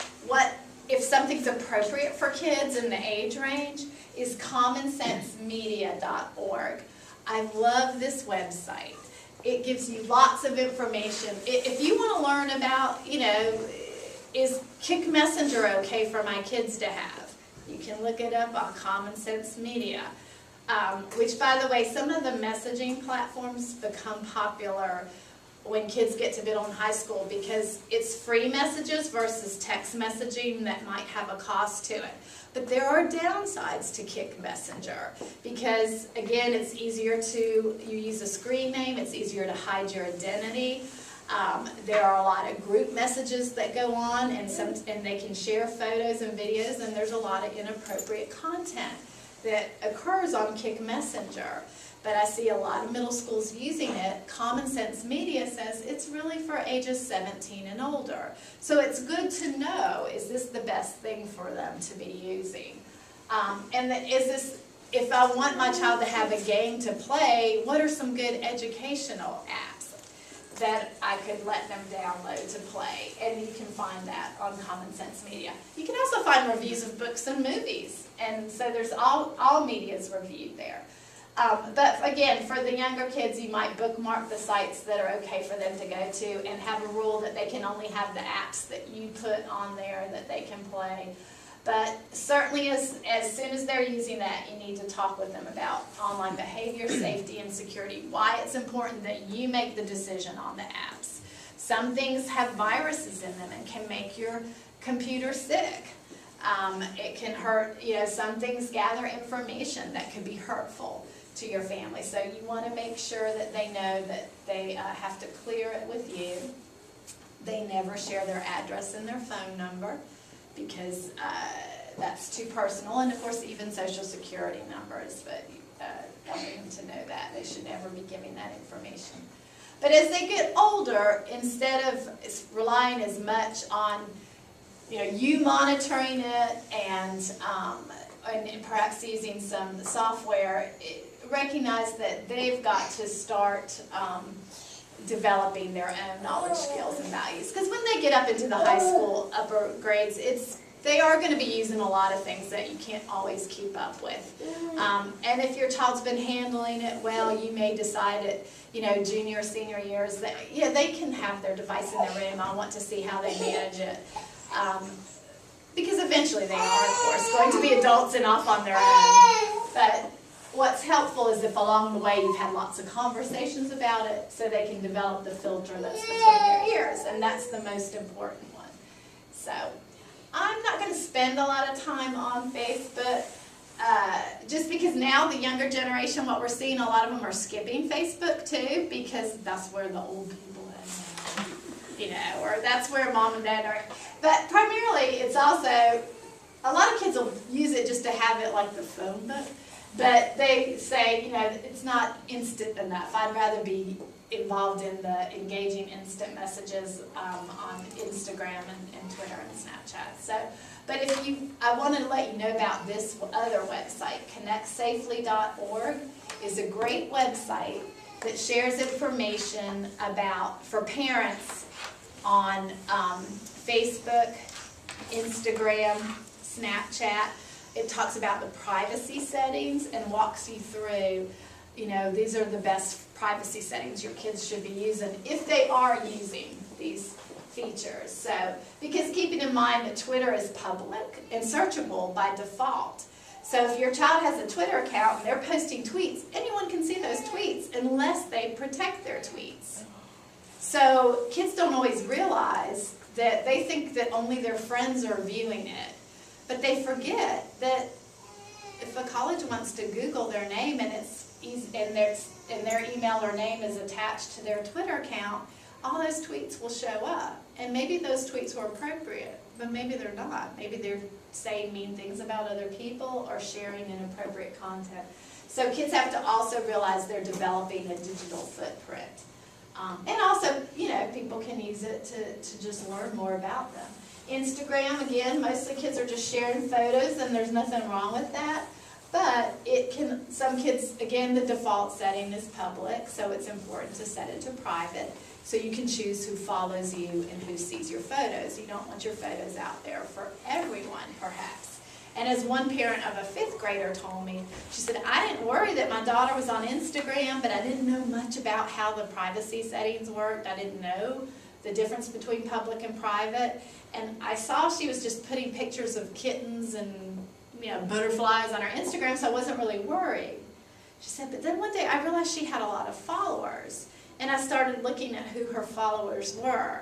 if something's appropriate for kids in the age range is commonsensemedia.org. I love this website. It gives you lots of information. If you want to learn about, is Kick Messenger okay for my kids to have? You can look it up on Common Sense Media, which, by the way, some of the messaging platforms become popular when kids get to middle and high school because it's free messages versus text messaging that might have a cost to it. But there are downsides to Kick Messenger because, again, it's easier you use a screen name, it's easier to hide your identity. There are a lot of group messages that go on, and they can share photos and videos, and there's a lot of inappropriate content that occurs on Kick Messenger. But I see a lot of middle schools using it. Common Sense Media says it's really for ages 17 and older. So it's good to know, is this the best thing for them to be using? If I want my child to have a game to play, what are some good educational apps that I could let them download to play? And you can find that on Common Sense Media. You can also find reviews of books and movies. And so there's all media's reviewed there. But again, for the younger kids, you might bookmark the sites that are okay for them to go to and have a rule that they can only have the apps that you put on there that they can play. But certainly as soon as they're using that, you need to talk with them about online behavior, safety, and security, why it's important that you make the decision on the apps. Some things have viruses in them and can make your computer sick. It can hurt, some things gather information that could be hurtful to your family. So you want to make sure that they know that they have to clear it with you. They never share their address and their phone number because that's too personal. And of course, even social security numbers, but I want them to know that. They should never be giving that information. But as they get older, instead of relying as much on you monitoring it and perhaps using some software, recognize that they've got to start developing their own knowledge, skills, and values. Because when they get up into the high school upper grades, they are going to be using a lot of things that you can't always keep up with. And if your child's been handling it well, you may decide at junior or senior years that they can have their device in their room. I want to see how they manage it. Because eventually they are, of course, going to be adults and off on their own. But what's helpful is if along the way you've had lots of conversations about it so they can develop the filter that's between their ears, and that's the most important one. So I'm not going to spend a lot of time on Facebook just because now the younger generation, what we're seeing, a lot of them are skipping Facebook too because that's where the old people are, or that's where mom and dad are. But primarily it's also, a lot of kids will use it just to have it like the phone book. But they say, it's not instant enough. I'd rather be involved in the engaging instant messages on Instagram and Twitter and Snapchat. But I wanted to let you know about this other website. ConnectSafely.org is a great website that shares information for parents on Facebook, Instagram, Snapchat. It talks about the privacy settings and walks you through, these are the best privacy settings your kids should be using if they are using these features. So, because keeping in mind that Twitter is public and searchable by default. So if your child has a Twitter account and they're posting tweets, anyone can see those tweets unless they protect their tweets. So kids don't always realize that they think that only their friends are viewing it. But they forget that if a college wants to Google their name and their email or name is attached to their Twitter account, all those tweets will show up. And maybe those tweets were appropriate, but maybe they're not. Maybe they're saying mean things about other people or sharing inappropriate content. So kids have to also realize they're developing a digital footprint. And also, you know, people can use it to just learn more about them. Instagram, again, mostly kids are just sharing photos, and there's nothing wrong with that. But it can, some kids, again, the default setting is public, so it's important to set it to private, so you can choose who follows you and who sees your photos. You don't want your photos out there for everyone, perhaps. And as one parent of a 5th grader told me, she said, I didn't worry that my daughter was on Instagram, but I didn't know much about how the privacy settings worked. I didn't know the difference between public and private. And I saw she was just putting pictures of kittens and, you know, butterflies on her Instagram, so I wasn't really worried. She said, but then one day I realized she had a lot of followers. And I started looking at who her followers were.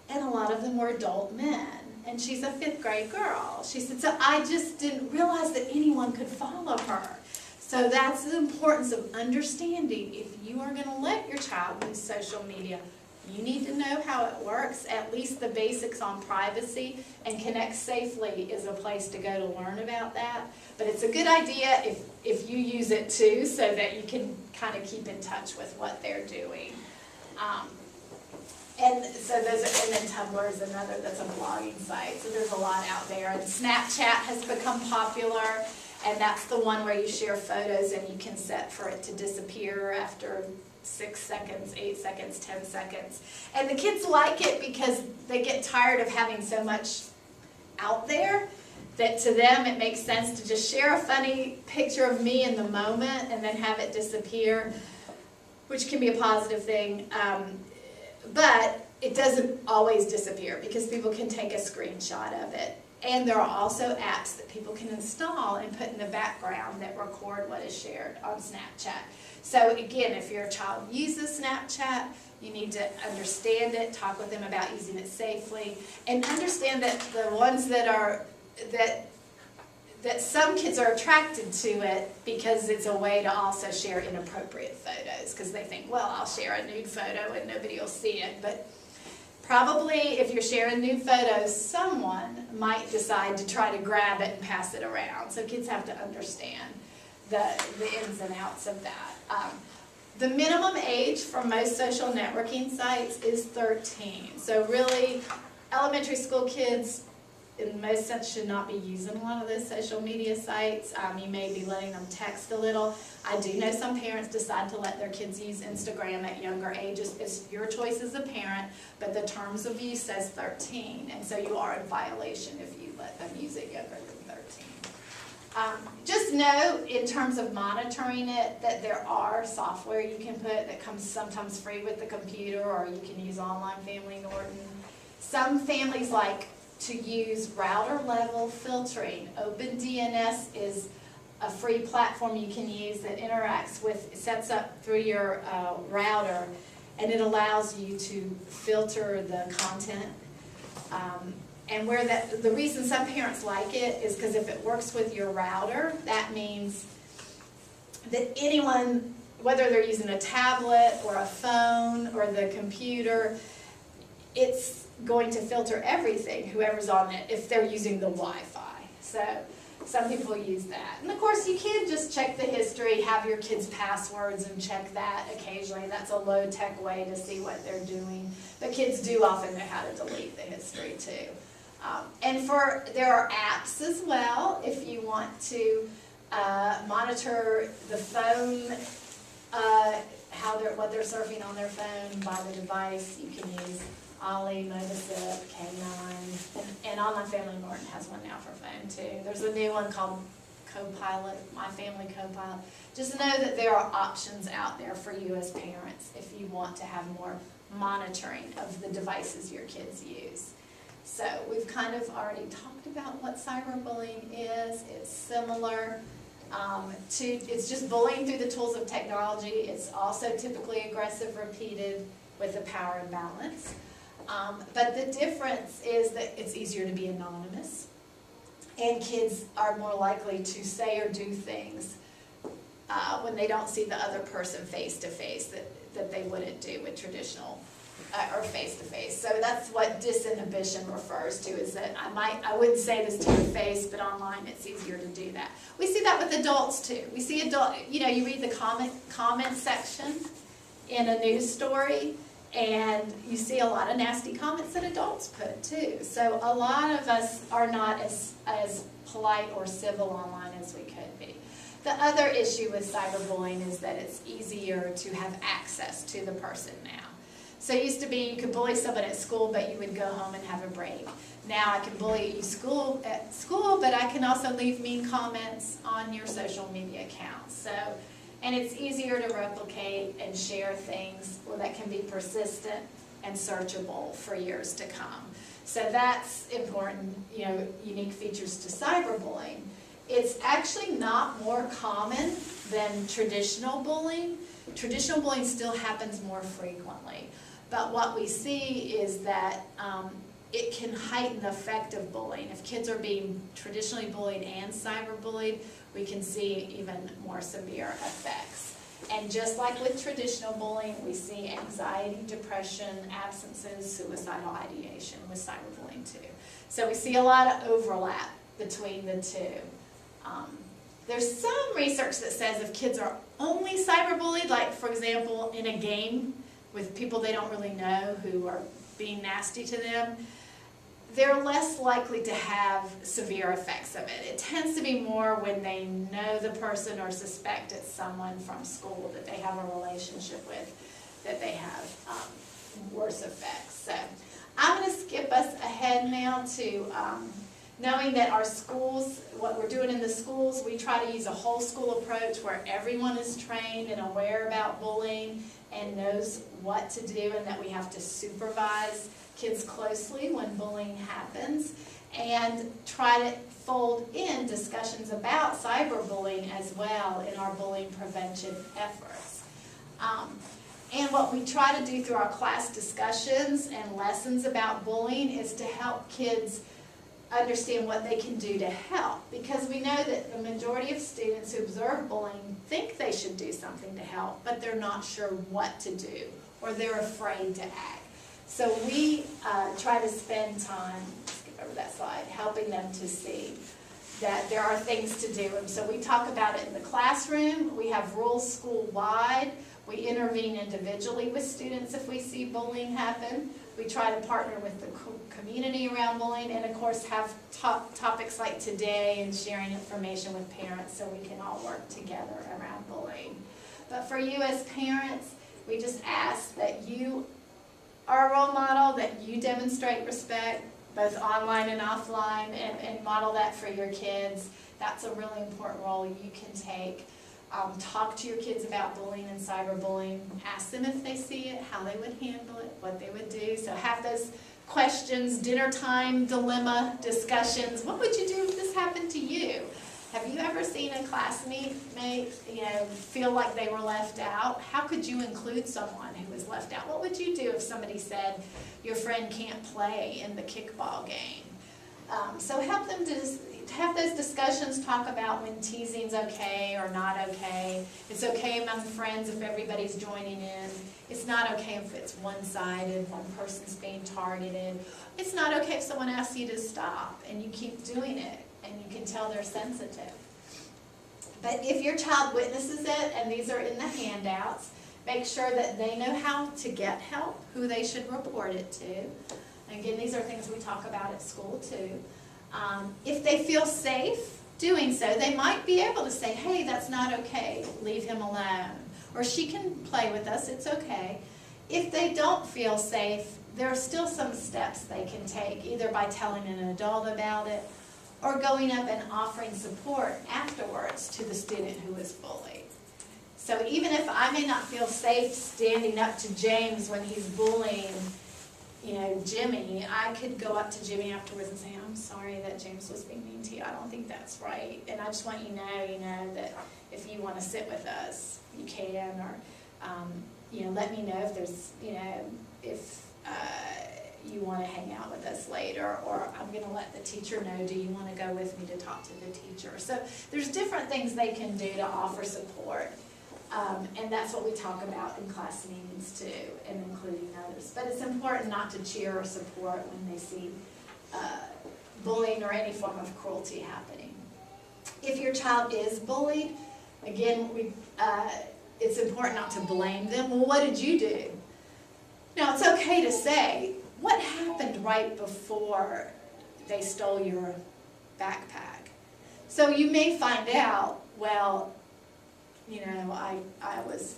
And a lot of them were adult men. And she's a 5th grade girl. She said, so I just didn't realize that anyone could follow her. So that's the importance of understanding if you are going to let your child use social media, you need to know how it works, at least the basics on privacy, and Connect Safely is a place to go to learn about that. But it's a good idea if you use it too, so that you can kind of keep in touch with what they're doing. And so and then Tumblr is another, that's a blogging site, so there's a lot out there. And Snapchat has become popular, and that's the one where you share photos and you can set for it to disappear after 6 seconds, 8 seconds, 10 seconds. And the kids like it because they get tired of having so much out there that to them it makes sense to just share a funny picture of me in the moment and then have it disappear, which can be a positive thing. But it doesn't always disappear because people can take a screenshot of it. And there are also apps that people can install and put in the background that record what is shared on Snapchat. So again, if your child uses Snapchat, you need to understand it, talk with them about using it safely, and understand that the ones that are, that some kids are attracted to it because it's a way to also share inappropriate photos, because they think, well, I'll share a nude photo and nobody will see it. But probably if you're sharing nude photos, someone might decide to try to grab it and pass it around. So kids have to understand the ins and outs of that. The minimum age for most social networking sites is 13. So really, elementary school kids, in most sense, should not be using a lot of those social media sites. You may be letting them text a little. I do know some parents decide to let their kids use Instagram at younger ages. It's your choice as a parent, but the terms of use says 13, and so you are in violation if you let them use it younger than 13. Just know, in terms of monitoring it, that there are software you can put that comes sometimes free with the computer, or you can use Online Family Norton. Some families like to use router level filtering. OpenDNS is a free platform you can use that interacts with, sets up through your router, and it allows you to filter the content. And where the reason some parents like it is because if it works with your router, that means that anyone, whether they're using a tablet or a phone or the computer, it's going to filter everything, whoever's on it, if they're using the Wi-Fi. So some people use that. And of course you can just check the history, have your kids' passwords and check that occasionally. That's a low-tech way to see what they're doing. But kids do often know how to delete the history too. And there are apps as well if you want to monitor the phone, what they're surfing on their phone by the device. You can use Ollie, Motivzip, K9, and Online Family Norton has one now for phone too. There's a new one called Copilot, My Family Copilot. Just know that there are options out there for you as parents if you want to have more monitoring of the devices your kids use. So we've kind of already talked about what cyberbullying is. It's similar it's just bullying through the tools of technology. It's also typically aggressive, repeated with a power imbalance. But the difference is that it's easier to be anonymous, and kids are more likely to say or do things when they don't see the other person face to face that they wouldn't do with traditional or face-to-face. So that's what disinhibition refers to, is that I wouldn't say this to your face, but online it's easier to do that. We see that with adults too. We see you read the comment section in a news story, and you see a lot of nasty comments that adults put too. So a lot of us are not as polite or civil online as we could be. The other issue with cyberbullying is that it's easier to have access to the person now. So it used to be you could bully someone at school, but you would go home and have a break. Now I can bully you at school, but I can also leave mean comments on your social media accounts. So, and it's easier to replicate and share things that can be persistent and searchable for years to come. So that's important, unique features to cyberbullying. It's actually not more common than traditional bullying. Traditional bullying still happens more frequently. But what we see is that it can heighten the effect of bullying. If kids are being traditionally bullied and cyberbullied, we can see even more severe effects. And just like with traditional bullying, we see anxiety, depression, absences, suicidal ideation with cyberbullying too. So we see a lot of overlap between the two. There's some research that says if kids are only cyberbullied, like for example in a game with people they don't really know who are being nasty to them, they're less likely to have severe effects of it. It tends to be more when they know the person or suspect it's someone from school that they have a relationship with, that they have worse effects. So I'm going to skip us ahead now to knowing that our schools, what we're doing in the schools, we try to use a whole school approach where everyone is trained and aware about bullying and knows what to do, and that we have to supervise kids closely when bullying happens, and try to fold in discussions about cyberbullying as well in our bullying prevention efforts. And what we try to do through our class discussions and lessons about bullying is to help kids understand what they can do to help, because we know that the majority of students who observe bullying think they should do something to help, but they're not sure what to do, or they're afraid to act. So we try to spend time, skip over that slide, helping them to see that there are things to do. And so we talk about it in the classroom. We have rules school-wide. We intervene individually with students if we see bullying happen. We try to partner with the community around bullying, and of course have topics like today and sharing information with parents so we can all work together around bullying. But for you as parents, we just ask that you are a role model, that you demonstrate respect, both online and offline, and model that for your kids. That's a really important role you can take. Talk to your kids about bullying and cyberbullying. Ask them if they see it, how they would handle it, what they would do. So have those questions, dinner time, dilemma discussions. What would you do if this happened to you? Have you ever seen a classmate feel like they were left out? How could you include someone who was left out? What would you do if somebody said your friend can't play in the kickball game? So help them to have those discussions, talk about when teasing's okay or not okay. It's okay among friends if everybody's joining in. It's not okay if it's one-sided, one person's being targeted. It's not okay if someone asks you to stop and you keep doing it and you can tell they're sensitive. But if your child witnesses it, and these are in the handouts, make sure that they know how to get help, who they should report it to. And again, these are things we talk about at school too. If they feel safe doing so, they might be able to say, hey, that's not okay, leave him alone. Or she can play with us, it's okay. If they don't feel safe, there are still some steps they can take, either by telling an adult about it, or going up and offering support afterwards to the student who was bullied. So even if I may not feel safe standing up to James when he's bullying Jimmy, I could go up to Jimmy afterwards and say, I'm sorry that James was being mean to you. I don't think that's right. And I just want you to know, that if you want to sit with us, you can, or, let me know if there's, if you want to hang out with us later, or I'm going to let the teacher know, do you want to go with me to talk to the teacher? So there's different things they can do to offer support. And that's what we talk about in class meetings too, and including others. But it's important not to cheer or support when they see bullying or any form of cruelty happening. If your child is bullied, again, it's important not to blame them. Well, what did you do? Now, it's okay to say, what happened right before they stole your backpack? So you may find out, well, you know, I was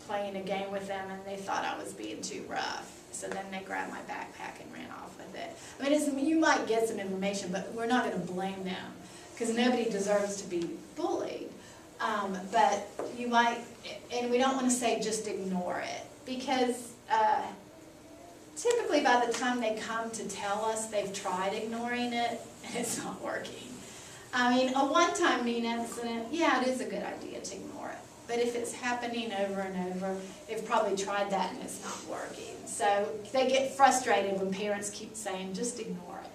playing a game with them and they thought I was being too rough. So then they grabbed my backpack and ran off with it. I mean, you might get some information, but we're not going to blame them because nobody deserves to be bullied. But you might, and we don't want to say just ignore it, because typically by the time they come to tell us they've tried ignoring it and it's not working. I mean, a one-time mean incident, yeah, it is a good idea to ignore it. But if it's happening over and over, they've probably tried that and it's not working. So they get frustrated when parents keep saying, just ignore it.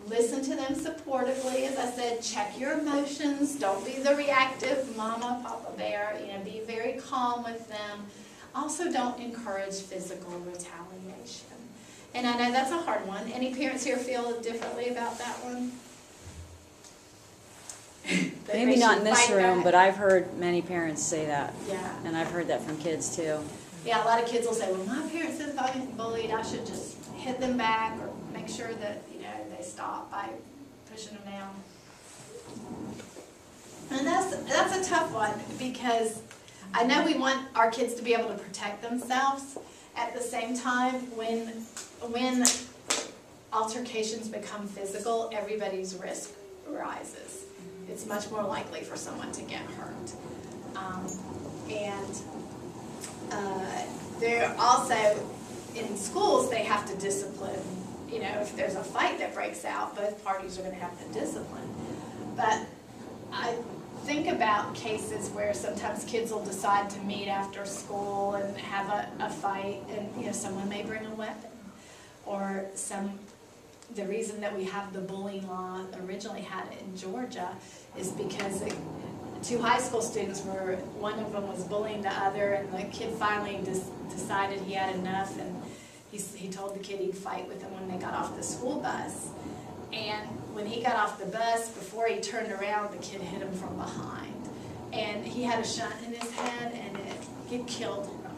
Listen to them supportively. As I said, check your emotions. Don't be the reactive mama, papa bear. You know, be very calm with them. Also, don't encourage physical retaliation. And I know that's a hard one. Any parents here feel differently about that one? Maybe not in this room, but I've heard many parents say that. Yeah. And I've heard that from kids too. Yeah, a lot of kids will say, well, my parents said if I get bullied, I should just hit them back or make sure that, you know, they stop by pushing them down. And that's a tough one, because I know we want our kids to be able to protect themselves. At the same time, when altercations become physical, everybody's risk rises. It's much more likely for someone to get hurt. They're also, in schools, they have to discipline. You know, if there's a fight that breaks out, both parties are going to have to discipline. But I think about cases where sometimes kids will decide to meet after school and have a fight, and you know, someone may bring a weapon, or the reason that we have the bullying law originally had it in Georgia is because two high school students were, one of them was bullying the other, and the kid finally decided he had enough, and he told the kid he'd fight with him when they got off the school bus. And when he got off the bus, before he turned around, the kid hit him from behind. And he had a shot in his head, and it killed him.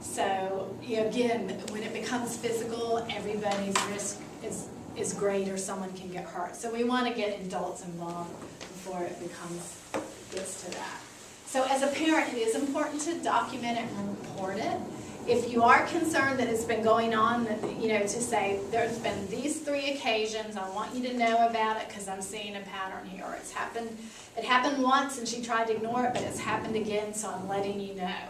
So, you know, again, when it becomes physical, everybody's risk is greater, someone can get hurt. So we want to get adults involved before it gets to that. So as a parent, it is important to document it and report it. If you are concerned that it's been going on, you know, to say, there's been these 3 occasions, I want you to know about it because I'm seeing a pattern here. Or it happened once and she tried to ignore it, but it's happened again, so I'm letting you know.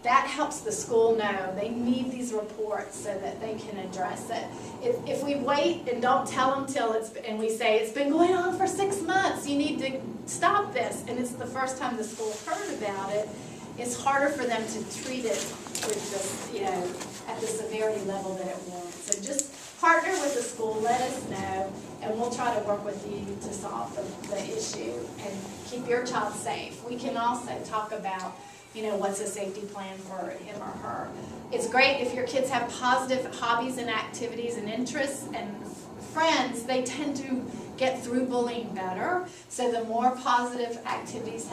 That helps the school know they need these reports so that they can address it. If we wait and don't tell them and we say, it's been going on for 6 months, you need to stop this, and it's the first time the school heard about it, it's harder for them to treat it with the, you know, at the severity level that it warrants. So just partner with the school, let us know, and we'll try to work with you to solve the issue and keep your child safe. We can also talk about, you know, what's a safety plan for him or her. It's great if your kids have positive hobbies and activities and interests and friends, they tend to get through bullying better. So the more positive activities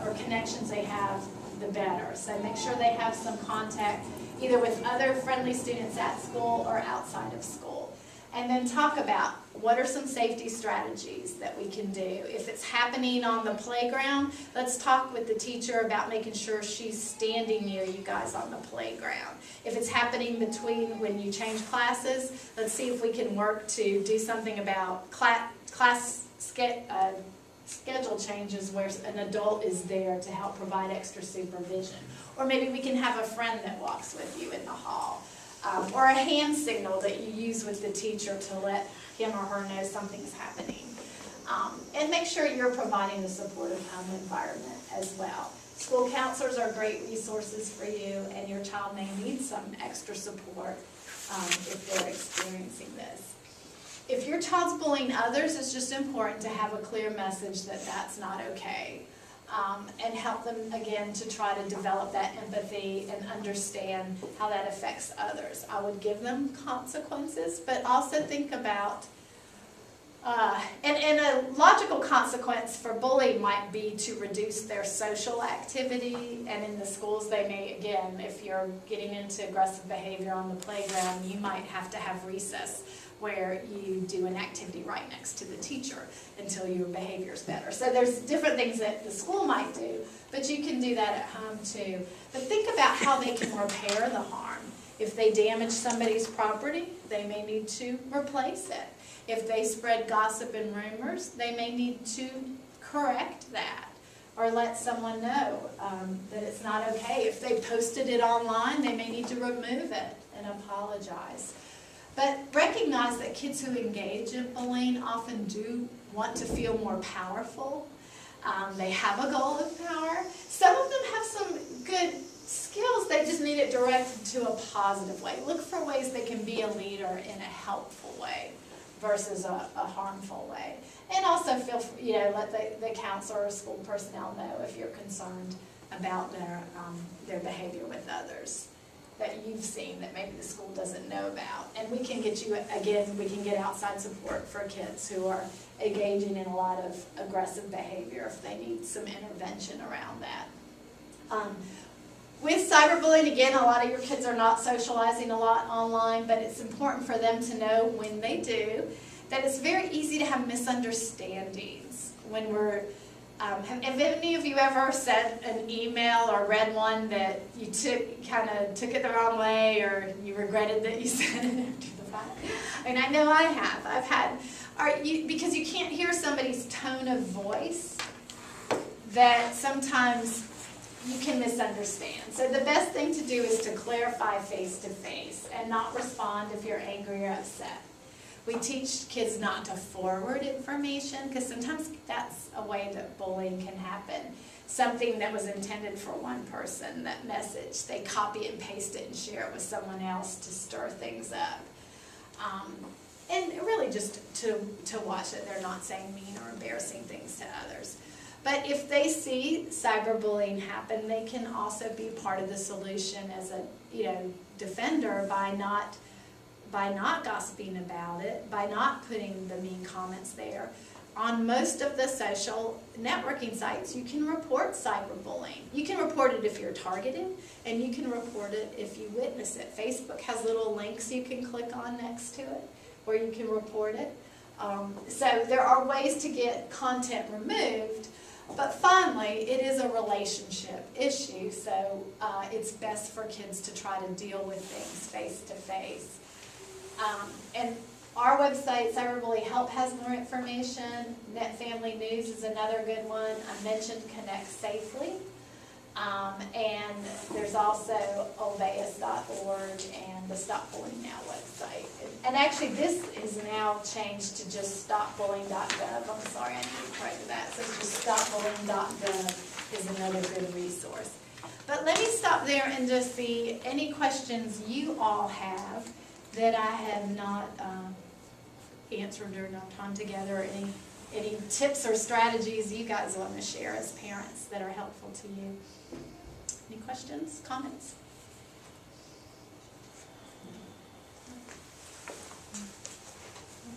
or connections they have, the better. So make sure they have some contact either with other friendly students at school or outside of school. And then talk about what are some safety strategies that we can do. If it's happening on the playground, let's talk with the teacher about making sure she's standing near you guys on the playground. If it's happening between when you change classes, let's see if we can work to do something about class schedule changes where an adult is there to help provide extra supervision. Or maybe we can have a friend that walks with you in the hall. Or a hand signal that you use with the teacher to let him or her know something's happening. And make sure you're providing a supportive home environment as well. School counselors are great resources for you, and your child may need some extra support if they're experiencing this. If your child's bullying others, it's just important to have a clear message that that's not okay. and help them, again, to try to develop that empathy and understand how that affects others. I would give them consequences, but also think about, and a logical consequence for bullying might be to reduce their social activity, and in the schools they may, again, if you're getting into aggressive behavior on the playground, you might have to have recess where you do an activity right next to the teacher until your behavior's better. So there's different things that the school might do, but you can do that at home too. But think about how they can repair the harm. If they damage somebody's property, they may need to replace it. If they spread gossip and rumors, they may need to correct that or let someone know that it's not okay. If they posted it online, they may need to remove it and apologize. But recognize that kids who engage in bullying often do want to feel more powerful. They have a goal of power. Some of them have some good skills, they just need it directed to a positive way. Look for ways they can be a leader in a helpful way versus a harmful way. And also feel free, let the counselor or school personnel know if you're concerned about their behavior with others that you've seen that maybe the school doesn't know about. And we can get you, again, we can get outside support for kids who are engaging in a lot of aggressive behavior if they need some intervention around that. With cyberbullying, again, a lot of your kids are not socializing a lot online, but it's important for them to know when they do that it's very easy to have misunderstandings when we're have any of you ever sent an email or read one that you kind of took it the wrong way, or you regretted that you sent it after the fact? I mean, I know I have. I've had, because you can't hear somebody's tone of voice, that sometimes you can misunderstand. So the best thing to do is to clarify face to face and not respond if you're angry or upset. We teach kids not to forward information, because sometimes that's a way that bullying can happen. Something that was intended for one person, that message, they copy and paste it and share it with someone else to stir things up. And really just to watch that they're not saying mean or embarrassing things to others. But if they see cyberbullying happen, they can also be part of the solution as a defender by not gossiping about it, by not putting the mean comments there. On most of the social networking sites, you can report cyberbullying. You can report it if you're targeted, and you can report it if you witness it. Facebook has little links you can click on next to it where you can report it. So there are ways to get content removed, but finally, it is a relationship issue, so it's best for kids to try to deal with things face to face. And our website, Cyberbully Help, has more information. Net Family News is another good one. I mentioned Connect Safely. And there's also obeus.org and the Stop Bullying Now website. And actually this is now changed to just stopbullying.gov. I'm sorry, I need to correct that. So just stopbullying.gov is another good resource. But let me stop there and just see any questions you all have that I have not answered during our time together, or any tips or strategies you guys want to share as parents that are helpful to you. Any questions, comments?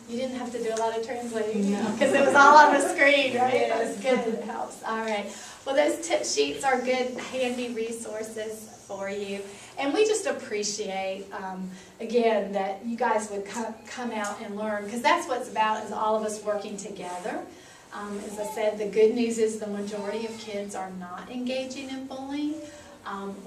You didn't have to do a lot of translating, because it was all on the screen, right? That's good, it helps. All right. Well, those tip sheets are good, handy resources for you. And we just appreciate, again, that you guys would come out and learn, because that's what it's about, is all of us working together. As I said, the good news is the majority of kids are not engaging in bullying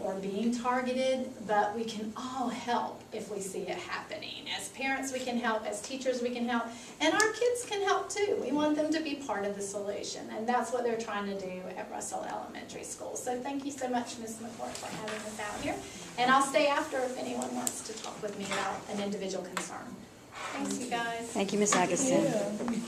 or being targeted, but we can all help if we see it happening. As parents, we can help. As teachers, we can help. And our kids can help too. We want them to be part of the solution, and that's what they're trying to do at Russell Elementary School. So thank you so much, Ms. McCourt, for having us out here. And I'll stay after if anyone wants to talk with me about an individual concern. Thanks, you guys. Thank you, Ms. Agustin.